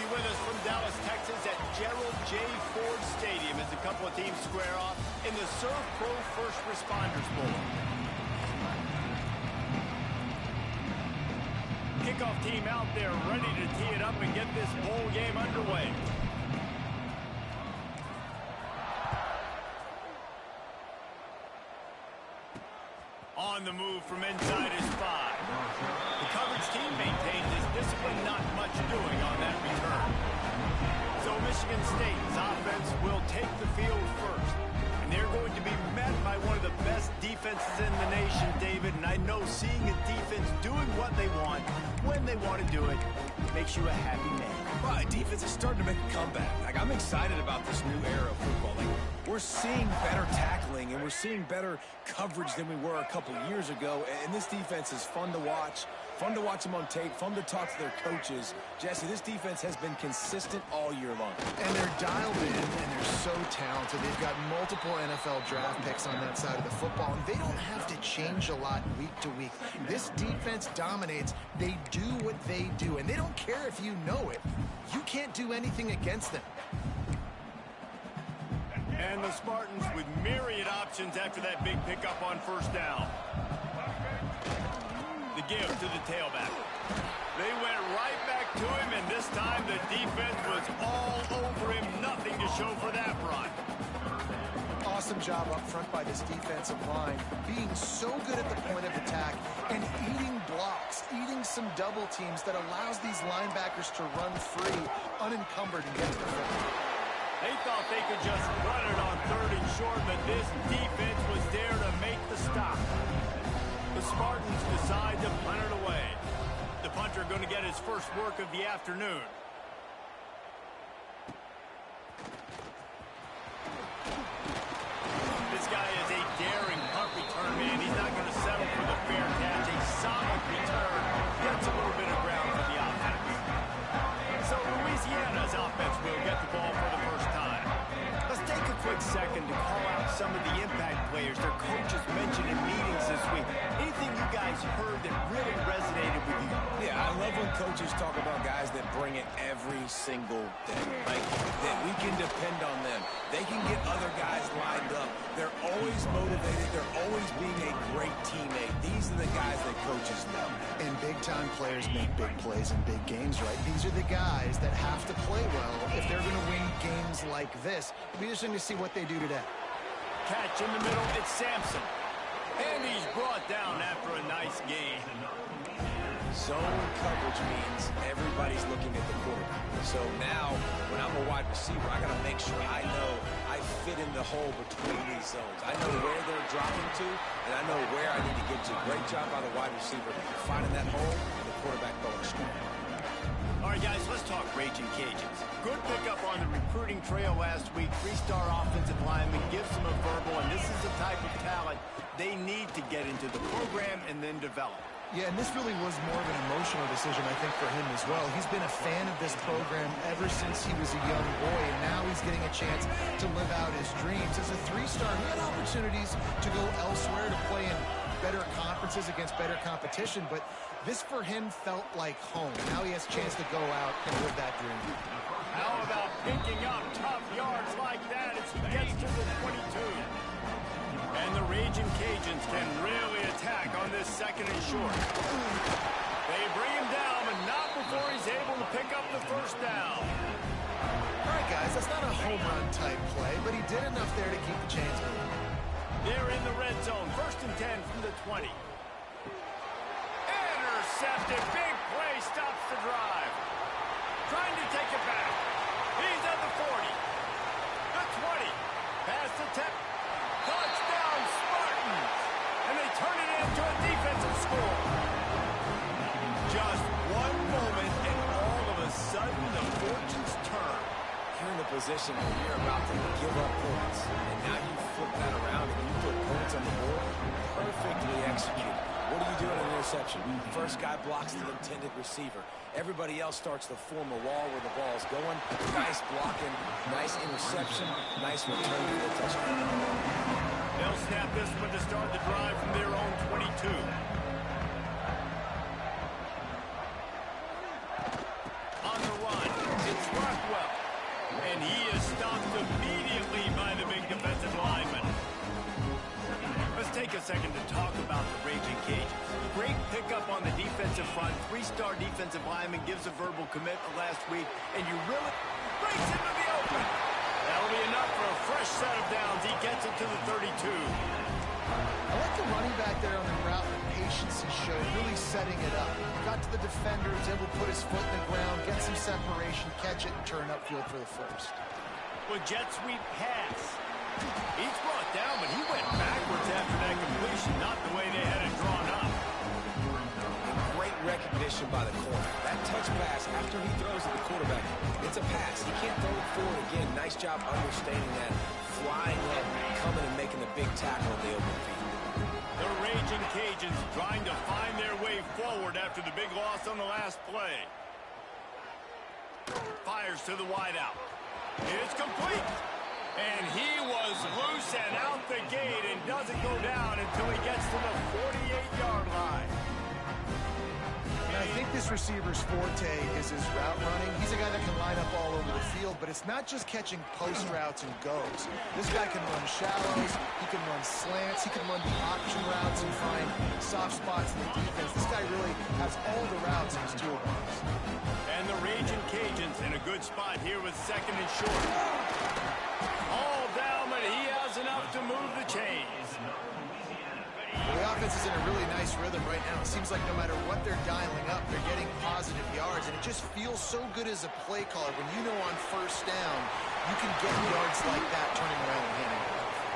be with us from Dallas, Texas at Gerald J. Ford Stadium as a couple of teams square off in the Surf Pro First Responders Bowl. Kickoff team out there ready to tee it up and get this bowl game underway. On the move from inside his 5. The coverage team maintains his discipline, not much doing on that return. So Michigan State's offense will take the field first. And they're going to be met by one of the best defenses in the nation, David. And I know seeing a defense doing what they want, when they want to do it, makes you a happy man. Right, defense is starting to make a comeback. Like, I'm excited about this new era of football. Like, we're seeing better tackling, and we're seeing better coverage than we were a couple years ago. And this defense is fun to watch them on tape, fun to talk to their coaches. Jesse, this defense has been consistent all year long. And they're dialed in, and they're so talented. They've got multiple NFL draft picks on that side of the football, and they don't have to change a lot week to week. This defense dominates. They do what they do, and they don't care if you know it. You can't do anything against them. And the Spartans with myriad options after that big pickup on first down. The give to the tailback. They went right back to him, and this time the defense was all over him. Nothing to show for that run. Awesome job up front by this defensive line, being so good at the point of attack and eating blocks, eating some double teams that allows these linebackers to run free, unencumbered, and get to the football. They thought they could just run it on 3rd and short, but this defense was there to make the stop. The Spartans decide to punt it away. The punter going to get his first work of the afternoon. This guy is a daring punt return man. He's not going to settle for the fair catch. A solid return gets a little bit of ground for the offense. So Louisiana's offense will get the ball for the first time. Let's take a quick second to call out some of the impact players their coaches mentioned in meetings this week. Anything you guys heard that really resonated with you? Yeah, I love when coaches talk about guys that bring it every single day. Like, that we can depend on them. They can get other guys lined up. They're always motivated. They're always being a great teammate. These are the guys that coaches love. And big-time players make big plays in big games, right? These are the guys that have to play well if they're going to win games like this. It'll be interesting to see what they do today. Catch in the middle, it's Sampson. And he's brought down after a nice gain. Zone coverage means everybody's looking at the quarterback. So now, when I'm a wide receiver, I got to make sure I know I fit in the hole between these zones. I know where they're dropping to, and I know where I need to get to. Great job by the wide receiver finding that hole, and the quarterback going straight. All right, guys, let's talk Raging Cajuns. Good pickup on the recruiting trail last week. 3-star offensive lineman gives them a verbal, and this is the type of talent they need to get into the program and then develop. Yeah, and this really was more of an emotional decision, I think, for him as well. He's been a fan of this program ever since he was a young boy, and now he's getting a chance to live out his dreams. As a 3-star, he had opportunities to go elsewhere, to play in better conferences against better competition, but this for him felt like home. Now he has a chance to go out and live that dream. How about picking up tough yards like that as he gets to the 22? And the Raging Cajuns can really attack on this 2nd and short. They bring him down, but not before he's able to pick up the first down. All right, guys, that's not a home run type play, but he did enough there to keep the chains moving. They're in the red zone, 1st and 10 from the 20. Intercepted, big play, stops the drive. Trying to take it back. He's at the 40. The 20. Past the 10. Touchdown, Spartans! And they turn it into a defensive score. Just one moment, and all of a sudden, the fortunes turn. You're in the position where you're about to give up points, and now you flip that around and you put points on the board. Perfectly executed. What do you do in an interception? First guy blocks the intended receiver. Everybody else starts to form a wall where the ball's going. Nice blocking, nice interception, nice return for the touchdown. They'll snap this one to start the drive from their own 22. On the run, it's he is stopped immediately by the big defensive lineman. Let's take a second to talk about the Raging Cajuns. Great pickup on the defensive front. Three-star defensive lineman gives a verbal commitment last week, and you really breaks into the open. That'll be enough for a fresh set of downs. He gets it to the 32. I like the running back there on the route, the patience he showed, really setting it up. Got to the defender, was able to put his foot in the ground, get some separation, catch it, and turn upfield for the first. Well, jet sweep pass. He's brought down, but he went backwards after that completion, not the way they had it drawn up. Great recognition by the corner. That touch pass after he throws at the quarterback, it's a pass. He can't throw it forward again. Nice job understanding that. Flying head, coming and making the big tackle in the open field. The Raging Cajuns trying to find their way forward after the big loss on the last play. Fires to the wideout. It's complete. And he was loose and out the gate and doesn't go down until he gets to the 48-yard line. And I think this receiver's forte is his route running. He's a guy that can line up all over the field, but it's not just catching post routes and goes. This guy can run shallows, he can run slants, he can run the option routes and find soft spots in the defense. This guy really has all the routes in his toolbox. And the Raging Cajuns in a good spot here with second and short. All down, but he has enough to move the chains. Well, the offense is in a really nice rhythm right now. It seems like no matter what they're dialing up, they're getting positive yards, and it just feels so good as a play caller when you know on first down you can get yards like that turning around and hitting it.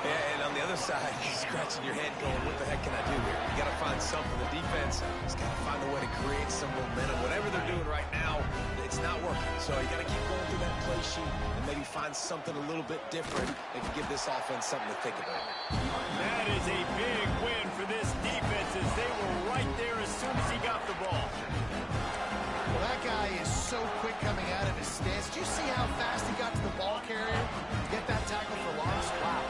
Yeah, and on the other side, you're scratching your head going, what the heck can I do here? You got to find something. The defense has got to find a way to create some momentum. Whatever they're doing right now, it's not working. So you got to keep going through that play sheet and maybe find something a little bit different that can give this offense something to think about. That is a big win for this defense as they were right there as soon as he got the ball. Well, that guy is so quick coming out of his stance. Did you see how fast he got to the ball carrier? Get that tackle for loss? Wow.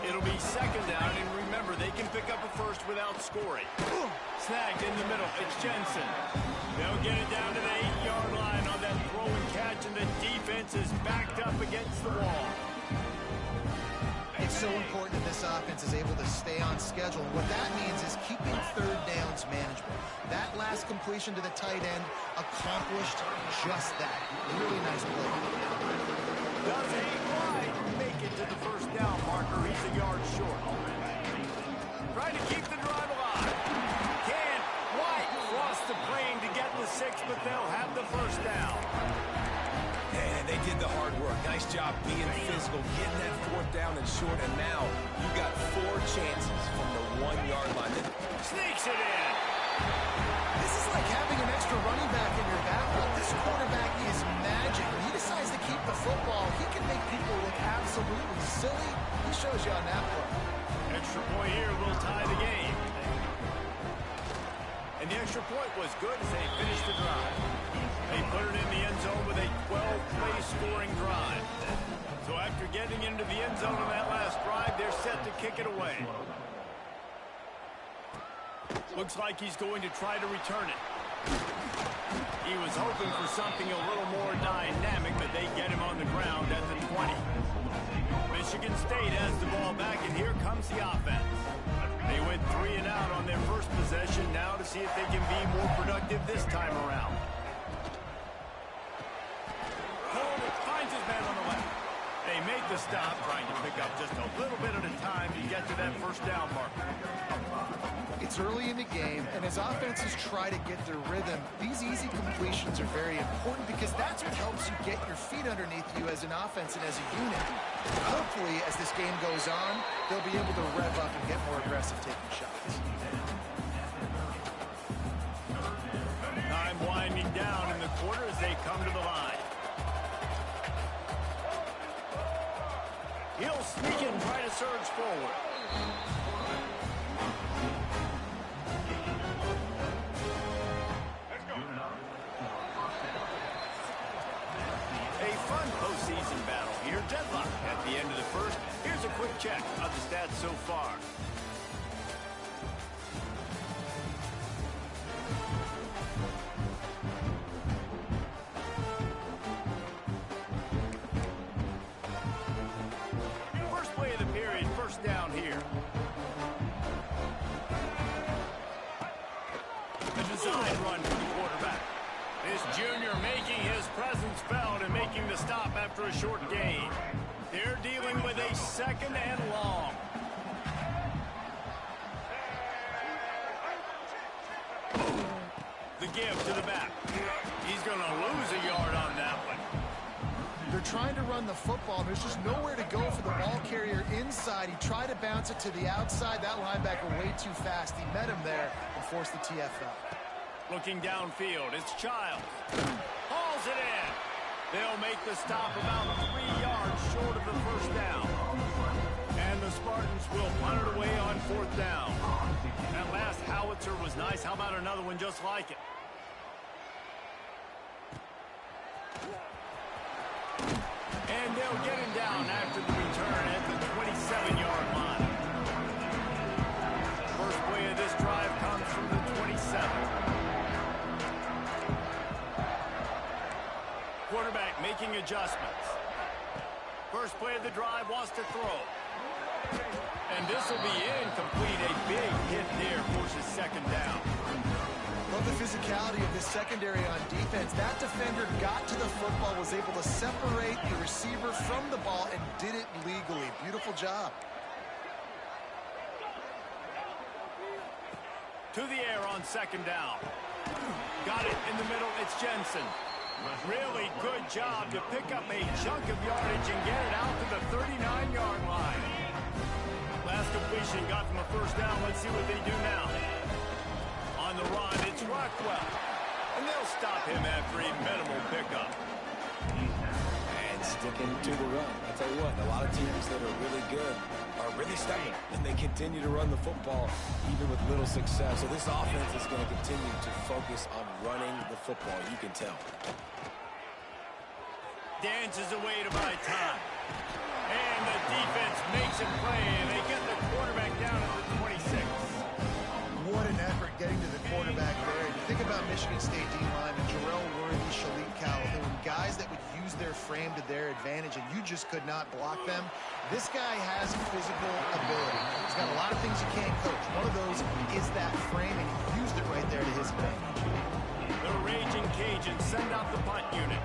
It'll be second down, and remember, they can pick up a first without scoring. Snagged in the middle. It's Jensen. They'll get it down to the 8-yard line on that throw and catch, and the defense is backed up against the wall. It's so important that this offense is able to stay on schedule. And what that means is keeping third downs manageable. That last completion to the tight end accomplished just that. Really nice play. Does he quite make it to the first down marker? He's a yard short. Trying to keep the drive alive. Can't quite cross the plane to get the 6, but they'll have the first down. And they did the hard work. Nice job being physical, getting that fourth down and short, and now you got 4 chances from the 1-yard line. Sneaks it in. This is like having an extra running back in your backfield. This quarterback is magic. When he decides to keep the football, he can make people look absolutely silly. He shows you on that play. Extra point here will tie the game. And the extra point was good as they finished the drive. They put it in the end zone with a 12-play scoring drive. So after getting into the end zone on that last drive, they're set to kick it away. Looks like he's going to try to return it. He was hoping for something a little more dynamic, but they get him on the ground at the 20. Michigan State has the ball back, and here comes the offense. They went 3 and out on their first possession, now to see if they can be more productive this time around. Cole finds his man on the left. They make the stop, trying to pick up just a little bit at a time to get to that first down marker. It's early in the game, and as offenses try to get their rhythm, these easy completions are very important because that's what helps you get your feet underneath you as an offense and as a unit. Hopefully, as this game goes on, they'll be able to rev up and get more aggressive taking shots. Time winding down in the quarter as they come to the line. He'll sneak and try to surge forward. A fun postseason battle here. Deadlock at the end of the first. Here's a quick check of the stats so far. inside run for the quarterback. This junior making his presence felt and making the stop after a short gain. They're dealing with a 2nd and long. The give to the back. He's going to lose a yard on that one. They're trying to run the football. There's just nowhere to go for the ball carrier inside. He tried to bounce it to the outside. That linebacker way too fast. He met him there and forced the TFL. Looking downfield, it's Child. Hauls it in. They'll make the stop about 3 yards short of the first down. And the Spartans will punt it away on 4th down. That last howitzer was nice. How about another one just like it? And they'll get him down after the return at the 27-yard line. First play of this drive comes from the 27. Quarterback making adjustments. First play of the drive wants to throw. And this will be incomplete. A big hit there forces 2nd down. Love the physicality of this secondary on defense. That defender got to the football, was able to separate the receiver from the ball, and did it legally. Beautiful job. To the air on 2nd down. Got it in the middle. It's Jensen. Really good job to pick up a chunk of yardage and get it out to the 39-yard line. Last completion got them a 1st down. Let's see what they do now. On the run, it's Rockwell. And they'll stop him after a minimal pickup. And sticking to the run. I'll tell you what, a lot of teams that are really good are really stubborn, and they continue to run the football even with little success. So this offense is going to continue to focus on running the football, you can tell. Dances away to buy time. And the defense makes it play, and they get the quarterback down at the 26. What an effort getting to the quarterback there. You think about Michigan State D-linemen, Jarrell Worthy, Shalik Calhoun, guys that would use their frame to their advantage, and you just could not block them. This guy has physical ability. He's got a lot of things you can't coach. One of those is that frame, and he used it right there to his advantage. The Raging Cajuns send out the punt unit.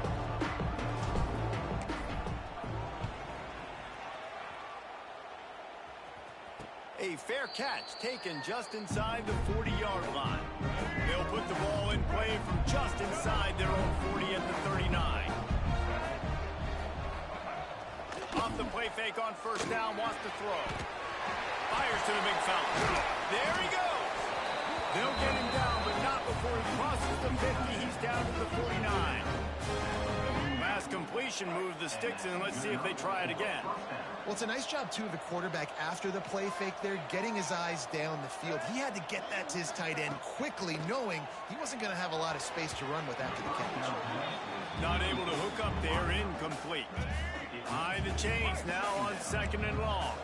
A fair catch taken just inside the 40-yard line. They'll put the ball in play from just inside their own 40 at the 39. Off the play fake on 1st down, wants to throw. Fires to the big fella. There he goes. They'll get him down, but not before he crosses the 50. He's down to the 49. Last completion moved the sticks in. Let's see if they try it again. Well, it's a nice job, too, of the quarterback after the play fake there, getting his eyes down the field. He had to get that to his tight end quickly, knowing he wasn't going to have a lot of space to run with after the catch. Not able to hook up there, incomplete. High the chains now on 2nd and long.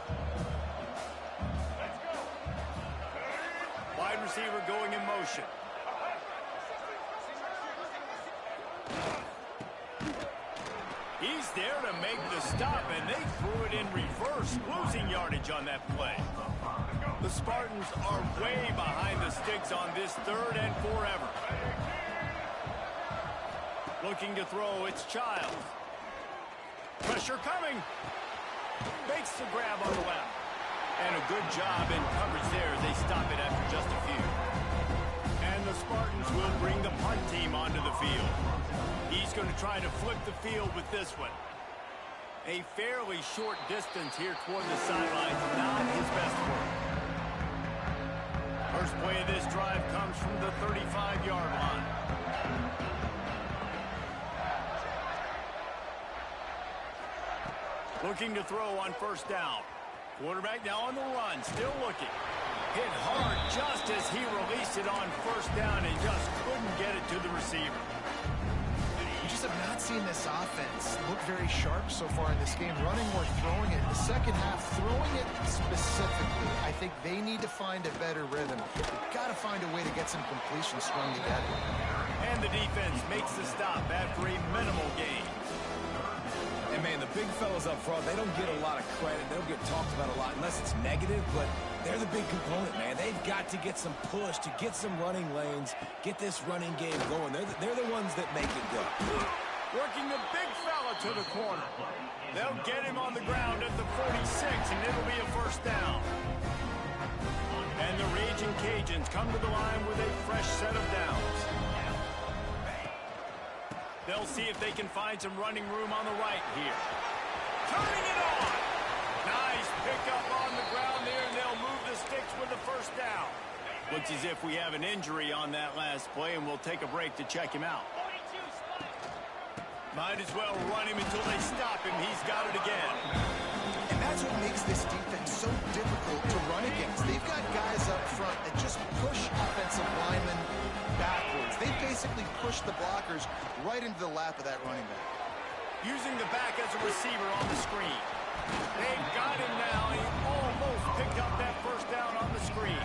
Wide receiver going in motion. He's there to make the stop, and they threw it in reverse, losing yardage on that play. The Spartans are way behind the sticks on this 3rd and forever. Looking to throw, it's Child. Pressure coming. Makes the grab on the left. And a good job in coverage there. They stop it after just a few. And the Spartans will bring the punt team onto the field. He's going to try to flip the field with this one. A fairly short distance here toward the sidelines. Not his best work. First play of this drive comes from the 35-yard line. Looking to throw on 1st down. Quarterback now on the run, still looking. Hit hard just as he released it on 1st down and just couldn't get it to the receiver. You just have not seen this offense look very sharp so far in this game, running or throwing it. In the second half, throwing it specifically, I think they need to find a better rhythm. They've got to find a way to get some completions strung together. And the defense makes the stop after a minimal gain. And man, the big fellas up front, they don't get a lot of credit. They don't get talked about a lot unless it's negative, but they're the big component, man. They've got to get some push, to get some running lanes, get this running game going. They're the ones that make it go. Working the big fella to the corner. They'll get him on the ground at the 46, and it'll be a first down. And the Raging Cajuns come to the line with a fresh set of downs. They'll see if they can find some running room on the right here. Turning it on. Nice pickup on the ground there, and they'll move the sticks with the first down. Looks as if we have an injury on that last play, and we'll take a break to check him out. Might as well run him until they stop him. He's got it again. And that's what makes this defense so difficult to run against. They've got guys up front that just push offensive linemen backwards. They basically push the blockers right into the lap of that running back. Using the back as a receiver on the screen. They've got him now. He almost picked up that first down on the screen.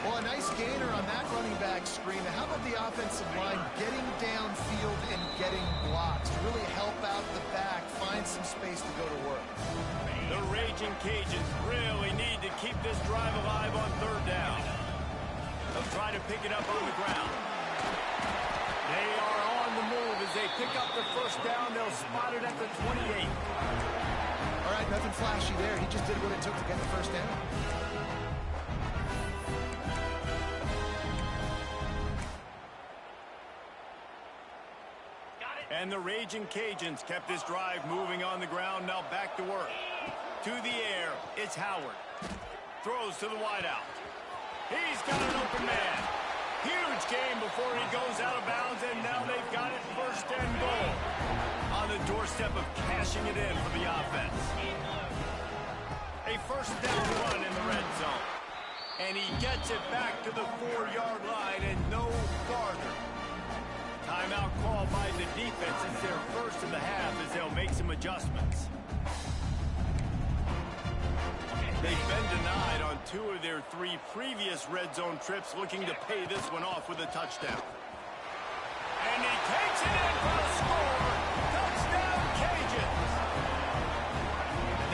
Well, a nice gainer on that running back screen. How about the offensive line getting downfield and getting blocks to really help out the back, find some space to go to work? The Raging Cajuns really need to keep this drive alive on third down. They'll try to pick it up on the ground. They are on the move as they pick up the first down. They'll spot it at the 28. All right, nothing flashy there. He just did what it took to get the first down. And the Raging Cajuns kept this drive moving on the ground. Now back to work. To the air, it's Howard. Throws to the wideout. He's got an open man. Huge game before he goes out of bounds, and now they've got it first and goal. On the doorstep of cashing it in for the offense. A first down run in the red zone. And he gets it back to the 4-yard line and no farther. Timeout call by the defense. It's their first of the half as they'll make some adjustments. They've been denied on 2 of their 3 previous red zone trips, looking to pay this one off with a touchdown. And he takes it in for the score. Touchdown, Cajuns.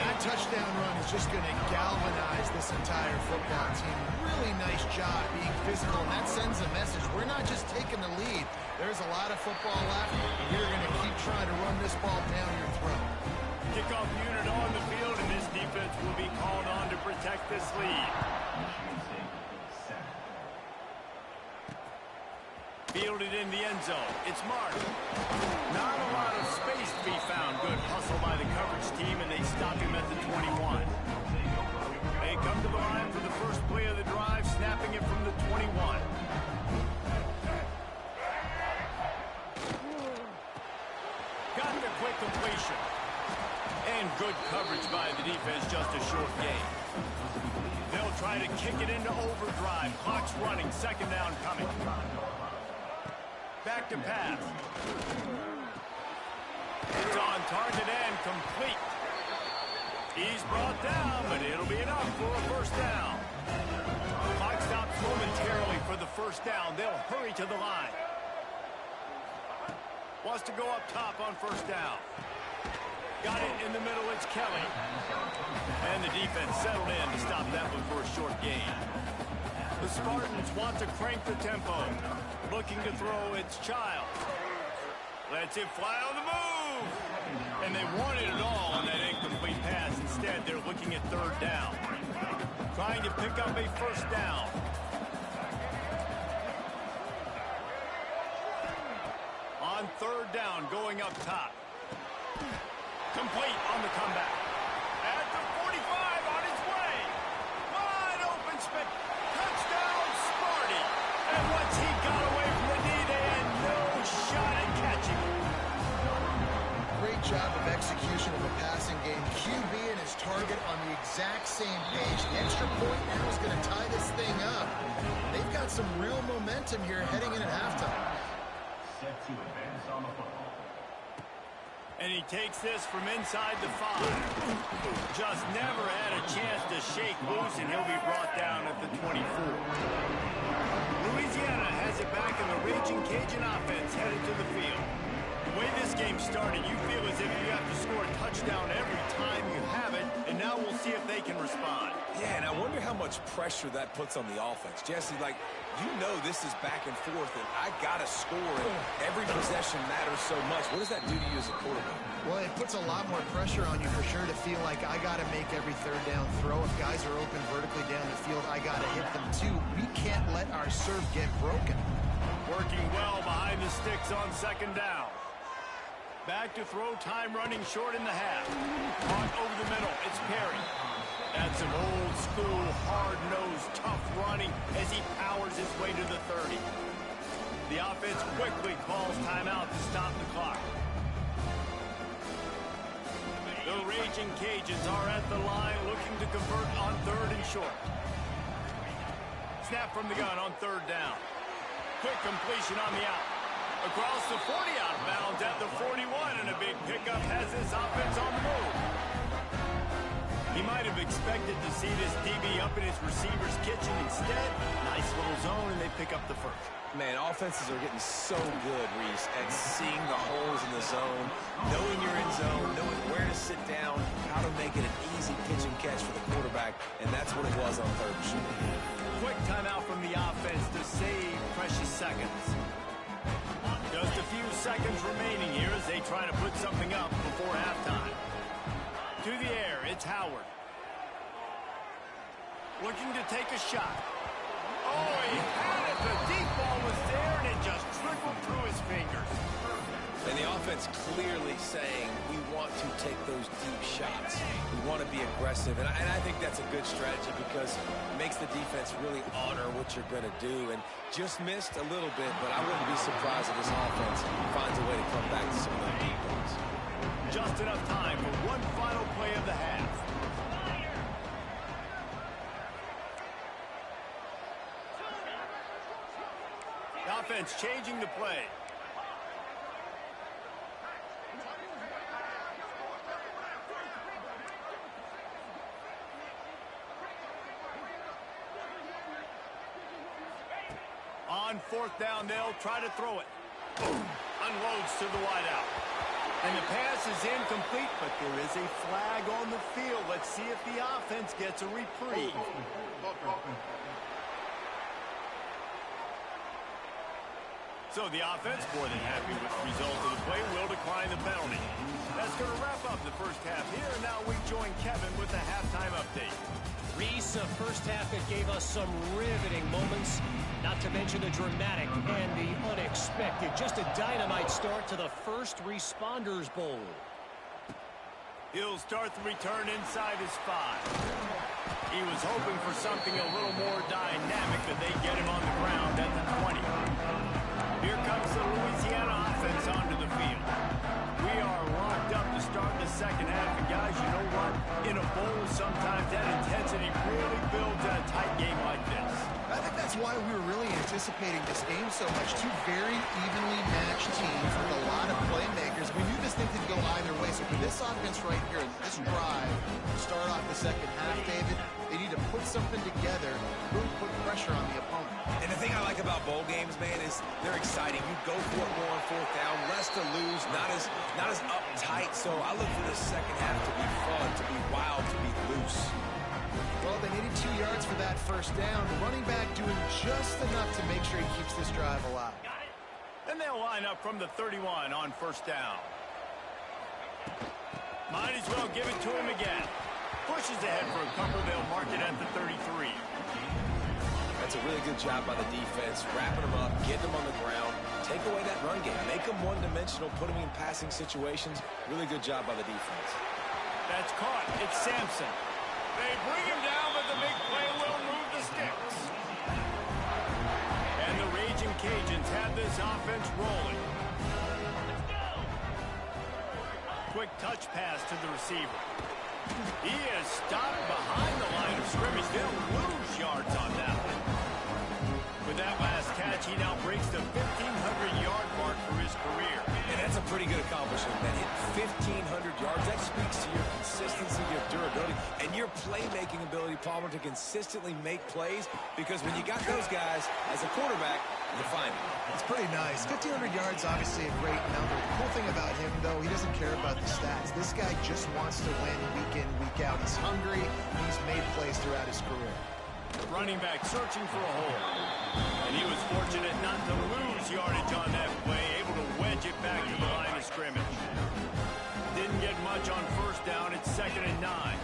That touchdown run is just going to galvanize this entire football team. Really nice job being physical, and that sends a message. We're not just taking the lead. There's a lot of football left. We're going to keep trying to run this ball down your throat. Kickoff unit on the field, and this defense will be called on to protect this lead. Fielded in the end zone. It's Mark. Not a lot of space to be found. Good hustle by the coverage team, and they stop him at the 21. They come to the line for the first play of the drive, snapping it from the 21. Got the quick completion. And good coverage by the defense, just a short gain. They'll try to kick it into overdrive. Clock's running, second down coming. Back to pass. It's on target and complete. He's brought down, but it'll be enough for a first down. Clock stops momentarily for the first down. They'll hurry to the line. Wants to go up top on first down. Got it in the middle, it's Kelly. And the defense settled in to stop that one for a short gain. The Spartans want to crank the tempo. Looking to throw, it's Child. Lets it fly on the move. And they wanted it all on that incomplete pass. Instead, they're looking at third down. Trying to pick up a first down. On third down, going up top. Complete on the comeback. At the 45, on his way. Wide open spin. Touchdown, Sparty. And once he got away from the knee, they had no shot at catching him. Great job of execution of the passing game. QB and his target on the exact same page. The extra point now is going to tie this thing up. They've got some real momentum here heading in at halftime. Set to advance on the football. And he takes this from inside the 5. Just never had a chance to shake loose, and he'll be brought down at the 24. Louisiana has it back, in the Raging Cajun offense headed to the field. The way this game started, you feel as if you have to score a touchdown every time you have it, and now we'll see if they can respond. Yeah, and I wonder how much pressure that puts on the offense. Jesse, like, you know this is back and forth, and I got to score, and every possession matters so much. What does that do to you as a quarterback? Well, it puts a lot more pressure on you for sure to feel like I got to make every third down throw. If guys are open vertically down the field, I got to hit them too. We can't let our serve get broken. Working well behind the sticks on second down. Back to throw, time running short in the half. Caught over the middle, it's Perry. That's some old school, hard-nosed, tough running as he powers his way to the 30. The offense quickly calls timeout to stop the clock. The Raging Cajuns are at the line looking to convert on third and short. Snap from the gun on third down. Quick completion on the out. Across the 40 out of bounds at the 41, and a big pickup has this offense on the move. He might have expected to see this DB up in his receiver's kitchen. Instead, nice little zone, and they pick up the first. Man, offenses are getting so good, Reese, at seeing the holes in the zone, knowing you're in zone, knowing where to sit down, how to make it an easy pitch and catch for the quarterback, and that's what it was on third and short. Quick timeout from the offense to save precious seconds. Just a few seconds remaining here as they try to put something up before halftime. To the air, it's Howard. Looking to take a shot. Oh, he had it. The deep ball was there, and it just trickled through his fingers. And the offense clearly saying, we want to take those deep shots. We want to be aggressive. And I think that's a good strategy because it makes the defense really honor what you're going to do. And just missed a little bit, but I wouldn't be surprised if this offense finds a way to come back to some of those deep ones. Just enough time for one final play of the half. The offense changing the play. On fourth down, they'll try to throw it. Boom. Unloads to the wideout. And the pass is incomplete, but there is a flag on the field. Let's see if the offense gets a reprieve. So the offense, more than happy with the result of the play, will decline the penalty. That's going to wrap up the first half here. And now we join Kevin with the halftime update. Reese, a first half that gave us some riveting moments, not to mention the dramatic and the unexpected. Just a dynamite start to the First Responders Bowl. He'll start the return inside his 5. He was hoping for something a little more dynamic, but they get him on the ground at the 20. Here comes the Louisiana offense onto the field. We are locked up to start the second half, and guys, you know what? In a bowl, sometimes that intensity really builds in a tight game like this. I think that's why we were really anticipating this game so much. Two very evenly matched teams with a lot of playmakers. We knew this thing could go either way. So for this offense right here, this drive, to start off the second half, David, they need to put something together, really put pressure on the opponent. And the thing I like about bowl games, man, is they're exciting. You go for it more on fourth down, less to lose, not as uptight. So I look for this second half to be fun, to be wild, to be loose. Well, they needed 2 yards for that first down. The running back doing just enough to make sure he keeps this drive alive. And they'll line up from the 31 on first down. Might as well give it to him again. Pushes ahead for a couple. They'll mark it at the 33. That's a really good job by the defense, wrapping them up, getting them on the ground, take away that run game, make them one-dimensional, put them in passing situations. Really good job by the defense. That's caught. It's Sampson. They bring him down, but the big play will move the sticks. And the Raging Cajuns have this offense rolling. Quick touch pass to the receiver. He is stopped behind the line of scrimmage. They'll lose yards on that one. With that last catch, he now breaks the 1,500-yard mark for his career. career. And that's a pretty good accomplishment. That hit 1,500 yards. That speaks to your consistency, your durability, and your playmaking ability, Palmer, to consistently make plays. Because when you got those guys as a quarterback, you find them. It's pretty nice. 1,500 yards, obviously a great number. The cool thing about him, though, he doesn't care about the stats. This guy just wants to win week in, week out. He's hungry. He's made plays throughout his career. Running back searching for a hole. And he was fortunate not to lose yardage on that play, able to wedge it back to the line of scrimmage. Didn't get much on first down. It's 2nd and 9.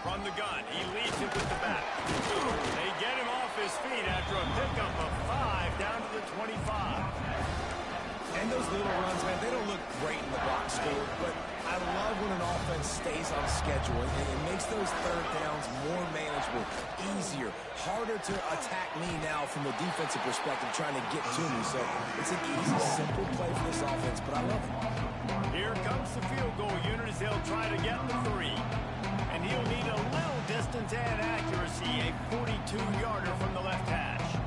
From the gun, he leads it with the back. They get him off his feet after a pickup of 5 down to the 25. And those little runs, man, they don't look great in the box score, but I love when an offense stays on schedule, and it makes those third downs more manageable, easier, harder to attack me now from the defensive perspective, trying to get to me. So it's an easy, simple play for this offense, but I love it. Here comes the field goal unit as they'll try to get the 3. And he'll need a little distance and accuracy, a 42-yarder from the left hash.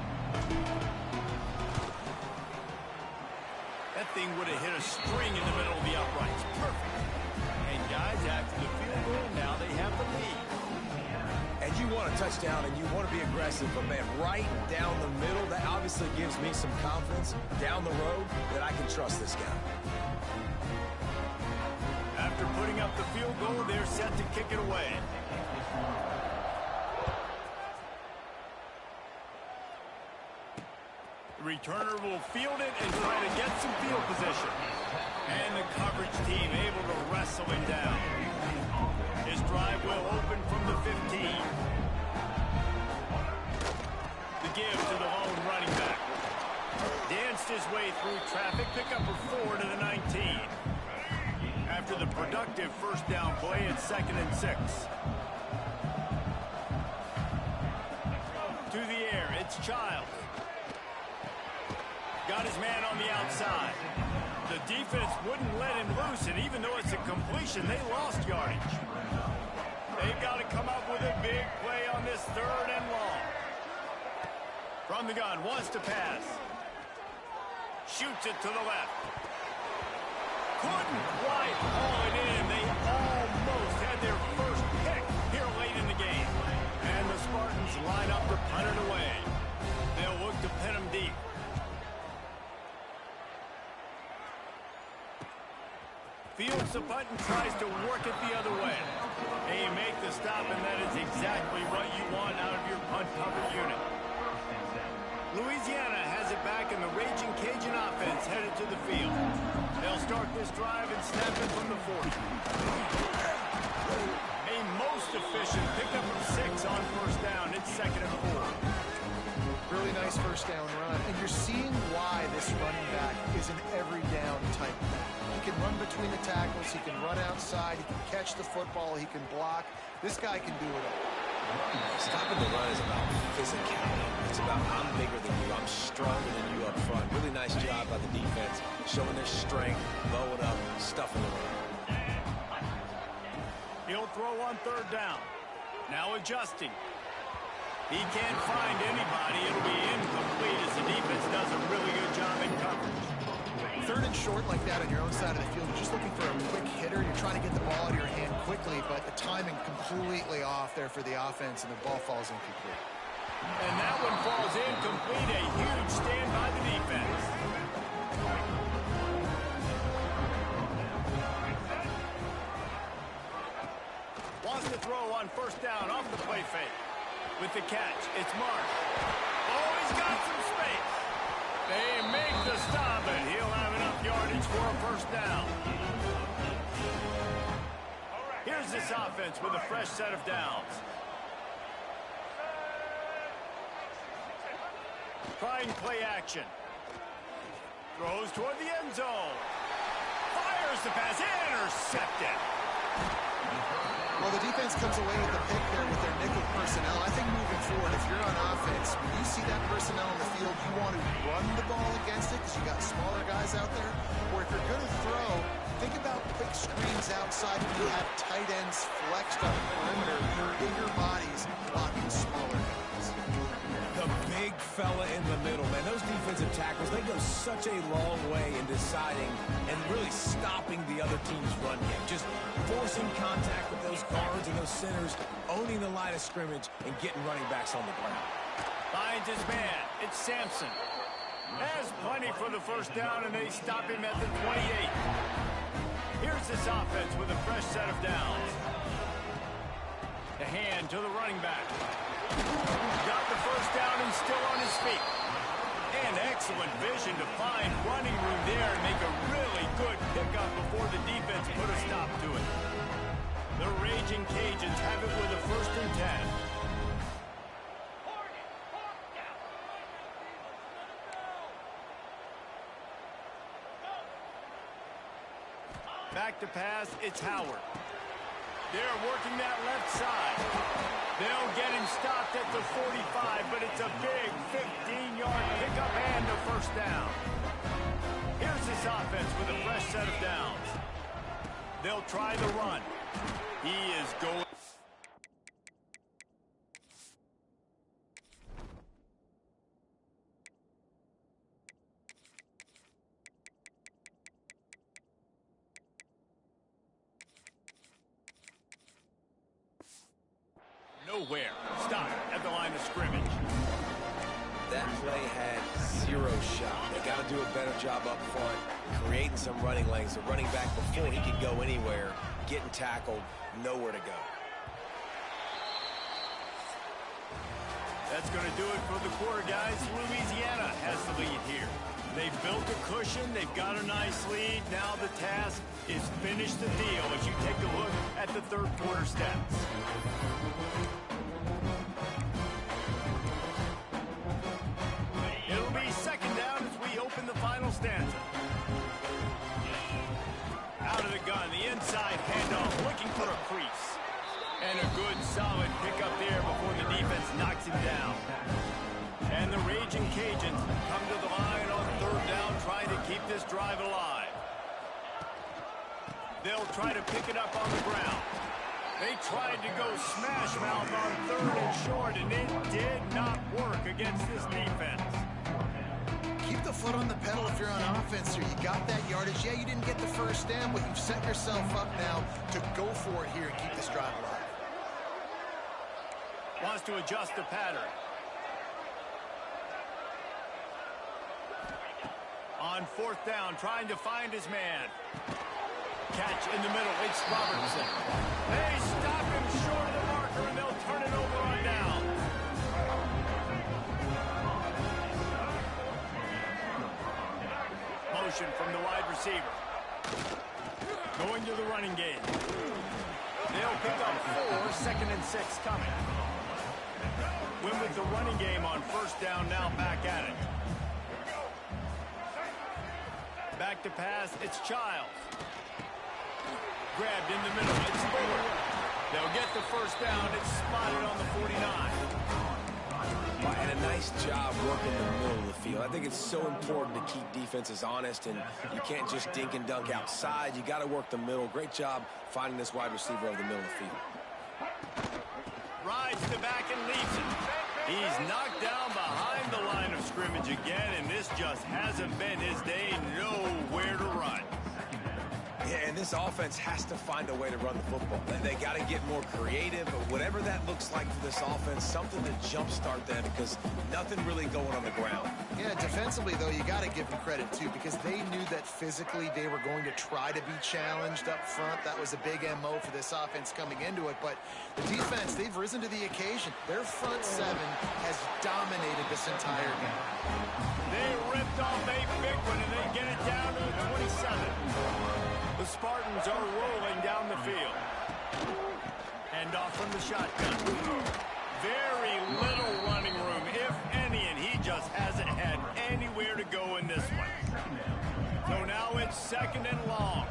That thing would have hit a string in the middle of the uprights. Perfect. And guys, after the field goal, now they have the lead. And you want a touchdown and you want to be aggressive, but man, right down the middle, that obviously gives me some confidence down the road that I can trust this guy. After putting up the field goal, they're set to kick it away. The returner will field it and try to get some field position. And the coverage team able to wrestle him down. His drive will open from the 15. The give to the lone running back. Danced his way through traffic, pick up a 4 to the 19. After the productive first down play, it's 2nd and 6. To the air, it's Child. Got his man on the outside. The defense wouldn't let him loose, and even though it's a completion, they lost yardage. They've got to come up with a big play on this 3rd and long. From the gun, wants to pass. Shoots it to the left. Couldn't quite haul it in. They almost had their first pick here late in the game. And the Spartans line up to punt it away. They'll look to pin them deep. Fields the punt and tries to work it the other way. They make the stop, and that is exactly what you want out of your punt cover unit. Louisiana has it back, and the Raging Cajun offense headed to the field. They'll start this drive and snap it from the 40. A most efficient pickup of 6 on first down. It's 2nd and 4. Really nice first down run. And you're seeing why this running back is an every down type back. He can run between the tackles. He can run outside. He can catch the football. He can block. This guy can do it all. Stopping the run is about physicality. It's about I'm bigger than you. I'm stronger than you up front. Really nice job by the defense, showing their strength, bowing up, stuffing the run. He'll throw on 3rd down. Now adjusting. He can't find anybody. It'll be incomplete as the defense does a really good job in coverage. 3rd and short like that on your own side of the field, you're just looking for a quick hitter. You're trying to get the ball out of your hand quickly, but the timing completely off there for the offense, and the ball falls incomplete. And that one falls incomplete. A huge stand by the defense. Wants to throw on first down off the play fake. With the catch, it's Mark. Oh, he's got some space. They make the stop, and he'll have enough yardage for a first down. Here's this offense with a fresh set of downs. Trying play action. Throws toward the end zone. Fires the pass. Intercepted. Well, the defense comes away with the pick there with their nickel personnel. I think moving forward, if you're on offense, when you see that personnel on the field, you want to run the ball against it because you got smaller guys out there. Or if you're going to throw, think about quick screens outside when you have tight ends flexed on the perimeter, bigger bodies blocking smaller guys. The big fella in the middle, man. Those defensive tackles, they go such a long way in deciding and really stopping the other team's run game. Just forcing contact with those guards and those centers, owning the line of scrimmage, and getting running backs on the ground. Finds his man. It's Sampson. Has plenty for the first down, and they stop him at the 28. Here's this offense with a fresh set of downs. The hand to the running back. Got the first down and still on his feet. And excellent vision to find running room there and make a really good pickup before the defense put a stop to it. The Raging Cajuns have it with a 1st and 10. Back to pass, it's Howard. They're working that left side. They'll get him stopped at the 45, but it's a big 15-yard pickup and a 1st down. Here's this offense with a fresh set of downs. They'll try the run. He is going. Nowhere. Stop at the line of scrimmage. That play had 0 shot. They got to do a better job up front, creating some running lanes. The running back, before he could go anywhere, getting tackled, nowhere to go. That's going to do it for the quarter, guys. Louisiana has the lead here. They've built a cushion. They've got a nice lead. Now the task is finish the deal as you take a look at the 3rd quarter stats. It'll be 2nd down as we open the final stanza. Out of the gun, the inside handoff, looking for a crease. And a good, solid pickup there before the defense knocks him down. And the Raging Cajuns come to the line on 3rd down, trying to keep this drive alive. They'll try to pick it up on the ground. They tried to go smash mouth on 3rd and short, and it did not work against this defense. Keep the foot on the pedal if you're on offense here. You got that yardage. Yeah, you didn't get the 1st down, but you've set yourself up now to go for it here and keep this drive alive. Wants to adjust the pattern. On 4th down, trying to find his man. Catch in the middle, it's Robertson. They stop him short of the marker, and they'll turn it over on down. Motion from the wide receiver. Going to the running game. They'll pick up 4, 2nd and 6 coming. Win with the running game on 1st down, now back at it. Back to pass, it's Childs. Grabbed in the middle, it's Fuller. They'll get the 1st down, it's spotted on the 49. And a nice job working the middle of the field. I think it's so important to keep defenses honest, and you can't just dink and dunk outside. You got to work the middle. Great job finding this wide receiver over the middle of the field. Rides the back and leaves it. He's knocked down behind the line of scrimmage again, and this just hasn't been his day. Nowhere to run. Yeah, and this offense has to find a way to run the football. They got to get more creative, but whatever that looks like for this offense, something to jumpstart them, because nothing really going on the ground. Yeah, defensively, though, you got to give them credit, too, because they knew that physically they were going to try to be challenged up front. That was a big MO for this offense coming into it, but the defense, they've risen to the occasion. Their front 7 has dominated this entire game. They ripped off a big one, and they get it down to the 27. The Spartans are rolling down the field. Hand off from the shotgun. Very little running room, if any, and he just hasn't had anywhere to go in this one. So now it's 2nd and long.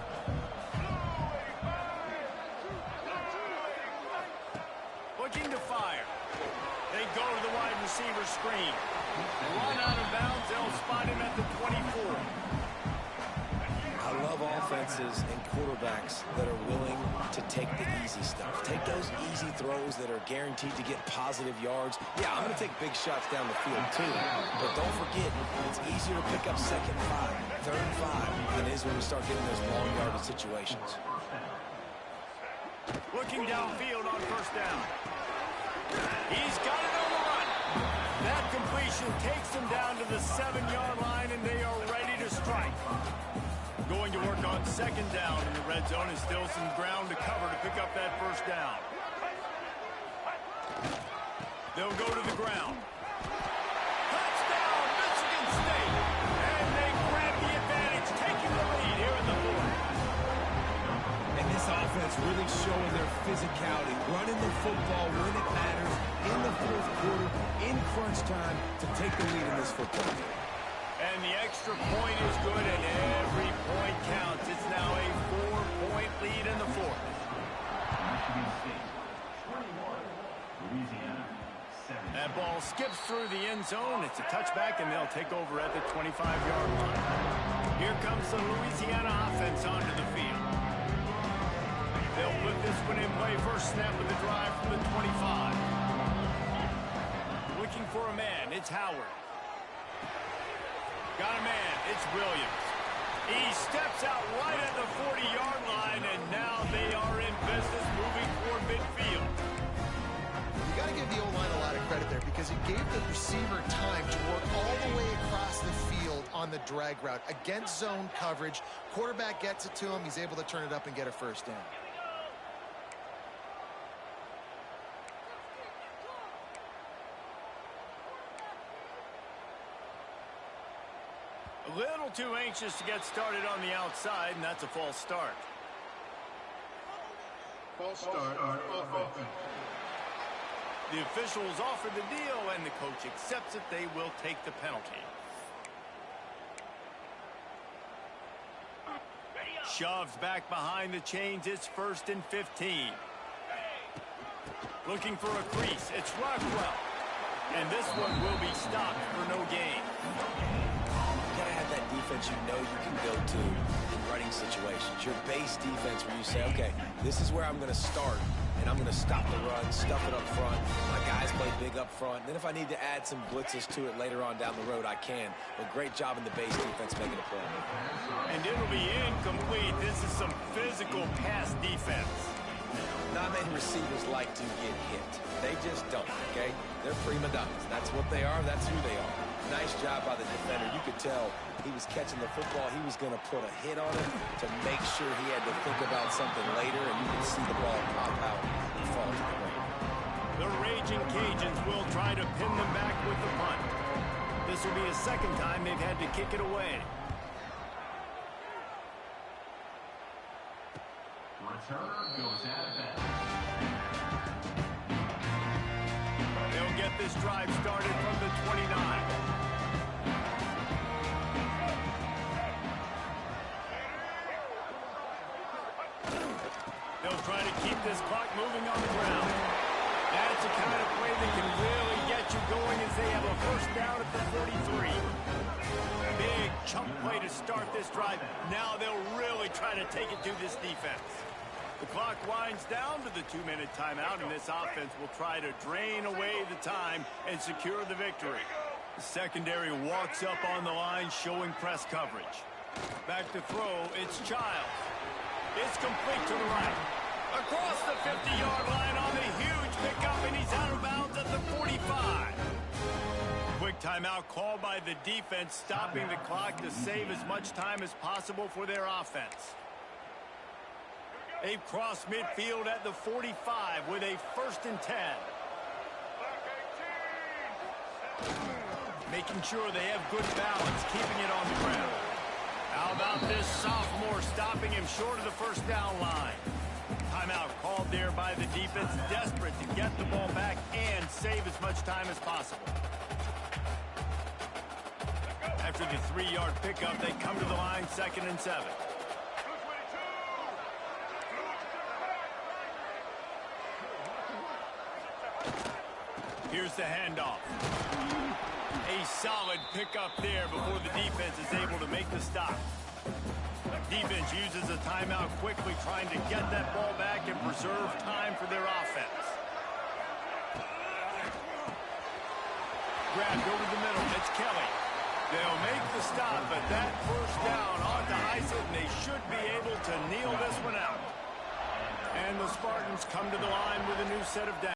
Looking to fire. They go to the wide receiver screen. Run out of bounds, they'll spot him at the 24. I love love offenses and quarterbacks that are willing to take the easy stuff. Take those easy throws that are guaranteed to get positive yards. Yeah, I'm going to take big shots down the field too. But don't forget, it's easier to pick up second 5, third 5 than it is when we start getting those long yardage situations. Looking downfield on first down. He's got it on the run. That completion takes him down to the 7-yard line, and they are ready to strike. Going to work on second down in the red zone, and still some ground to cover to pick up that first down. They'll go to the ground. Touchdown, Michigan State! And they grab the advantage, taking the lead here in the fourth. And this offense really showing their physicality, running the football when it matters, in the fourth quarter, in crunch time, to take the lead in this football game. And the extra point is good, and every point counts. It's now a 4-point lead in the fourth. Michigan State, 21. Louisiana, 7. That ball skips through the end zone. It's a touchback, and they'll take over at the 25-yard line. Here comes the Louisiana offense onto the field. They'll put this one in play. First snap of the drive from the 25. Looking for a man. It's Howard. Got a man. It's Williams. He steps out right at the 40-yard line, and now they are in business moving toward midfield. You got to give the O-line a lot of credit there because it gave the receiver time to work all the way across the field on the drag route. Against zone coverage, quarterback gets it to him. He's able to turn it up and get a first down. A little too anxious to get started on the outside, and that's a false start. False start on offense. The officials offer the deal, and the coach accepts it. They will take the penalty. Shoves back behind the chains. It's 1st and 15. Looking for a crease. It's Rockwell. And this one will be stopped for no gain. You gotta have that defense you know you can go to in running situations. Your base defense where you say, okay, this is where I'm going to start, and I'm going to stop the run, stuff it up front. My guys play big up front. And then if I need to add some blitzes to it later on down the road, I can. But great job in the base defense making a play. And it'll be incomplete. This is some physical pass defense. Not many receivers like to get hit. They just don't, okay? They're prima donnas. That's what they are. That's who they are. Nice job by the defender. You could tell he was catching the football. He was going to put a hit on it to make sure he had to think about something later, and you could see the ball pop out and fall to the ground. The Raging Cajuns will try to pin them back with the punt. This will be a second time they've had to kick it away. Returner goes out of bounds. They'll get this drive started from the 29. They'll try to keep this clock moving on the ground. That's the kind of play that can really get you going as they have a first down at the 43. Big chunk play to start this drive. Now they'll really try to take it to this defense. The clock winds down to the 2-minute timeout, and this offense will try to drain away the time and secure the victory. The secondary walks up on the line, showing press coverage. Back to throw, it's Childs. It's complete to the right. Across the 50-yard line on the huge pickup, and he's out of bounds at the 45. Quick timeout called by the defense, stopping the clock to save as much time as possible for their offense. They've crossed midfield at the 45 with a 1st and 10. Making sure they have good balance, keeping it on the ground. How about this sophomore stopping him short of the first down line? Timeout called there by the defense, desperate to get the ball back and save as much time as possible. After the 3-yard pickup, they come to the line, 2nd and 7. Here's the handoff. A solid pickup there before the defense is able to make the stop. defense uses a timeout quickly, trying to get that ball back and preserve time for their offense. Grabbed over the middle. It's Kelly. They'll make the stop, but that first down ought to ice it, and they should be able to kneel this one out. And the Spartans come to the line with a new set of downs.